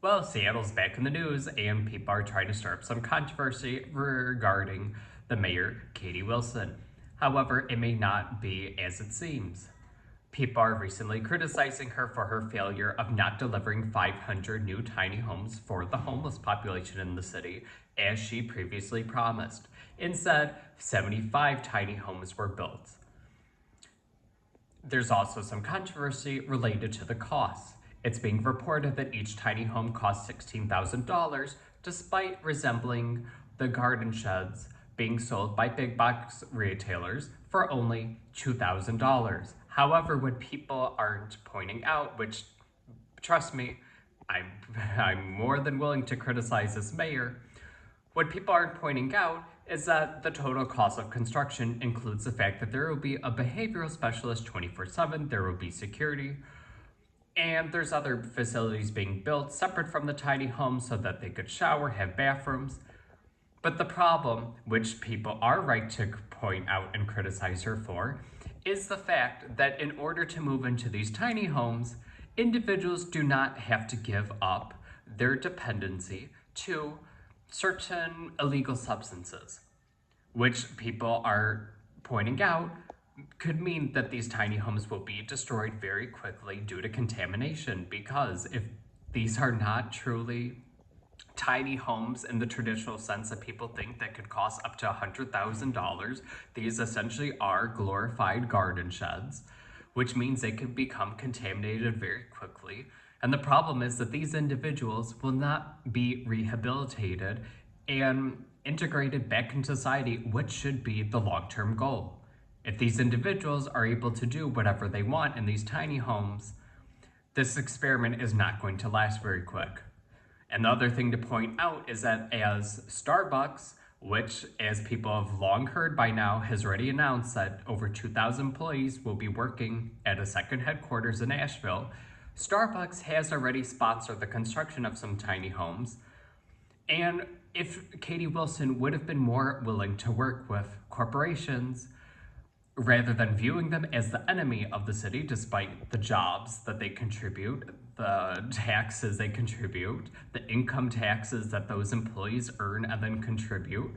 Well, Seattle's back in the news, and people are trying to stir up some controversy regarding the mayor, Katie Wilson. However, it may not be as it seems. People are recently criticizing her for her failure of not delivering 500 new tiny homes for the homeless population in the city, as she previously promised. Instead, 75 tiny homes were built. There's also some controversy related to the costs. It's being reported that each tiny home costs $16,000, despite resembling the garden sheds being sold by big box retailers for only $2,000. However, what people aren't pointing out, which, trust me, I'm more than willing to criticize this mayor, what people aren't pointing out is that the total cost of construction includes the fact that there will be a behavioral specialist 24/7, there will be security, and there's other facilities being built separate from the tiny homes so that they could shower, have bathrooms. But the problem, which people are right to point out and criticize her for, is the fact that in order to move into these tiny homes, individuals do not have to give up their dependency to certain illegal substances, which people are pointing out could mean that these tiny homes will be destroyed very quickly due to contamination, because if these are not truly tiny homes in the traditional sense that people think that could cost up to $100,000, these essentially are glorified garden sheds, which means they can become contaminated very quickly. And the problem is that these individuals will not be rehabilitated and integrated back into society, which should be the long-term goal. If these individuals are able to do whatever they want in these tiny homes, this experiment is not going to last very quick. And the other thing to point out is that as Starbucks, which, as people have long heard by now, has already announced that over 2,000 employees will be working at a second headquarters in Asheville, Starbucks has already sponsored the construction of some tiny homes. And if Katie Wilson would have been more willing to work with corporations, rather than viewing them as the enemy of the city, despite the jobs that they contribute, the taxes they contribute, the income taxes that those employees earn and then contribute,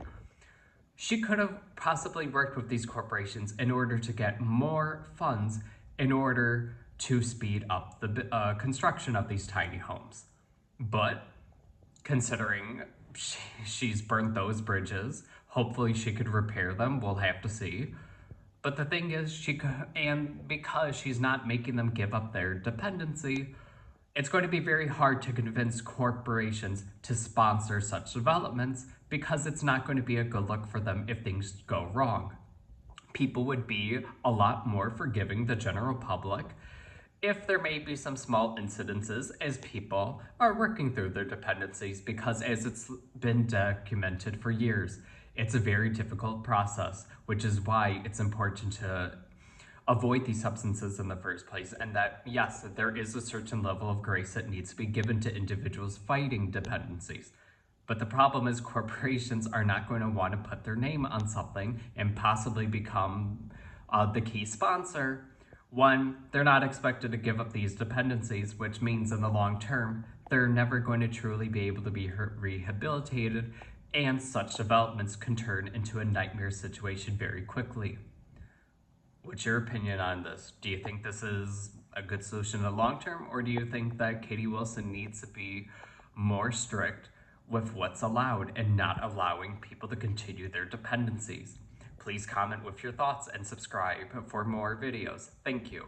she could have possibly worked with these corporations in order to get more funds in order to speed up the construction of these tiny homes. But considering she's burnt those bridges, hopefully she could repair them, we'll have to see. But the thing is, and because she's not making them give up their dependency, it's going to be very hard to convince corporations to sponsor such developments, because it's not going to be a good look for them if things go wrong. People would be a lot more forgiving, the general public, if there may be some small incidences as people are working through their dependencies, because as it's been documented for years, it's a very difficult process, which is why it's important to avoid these substances in the first place. And that, yes, there is a certain level of grace that needs to be given to individuals fighting dependencies. But the problem is corporations are not going to want to put their name on something and possibly become the key sponsor. One, they're not expected to give up these dependencies, which means in the long term, they're never going to truly be able to be rehabilitated, and such developments can turn into a nightmare situation very quickly. What's your opinion on this? Do you think this is a good solution in the long term, or do you think that Katie Wilson needs to be more strict with what's allowed and not allowing people to continue their dependencies? Please comment with your thoughts and subscribe for more videos. Thank you.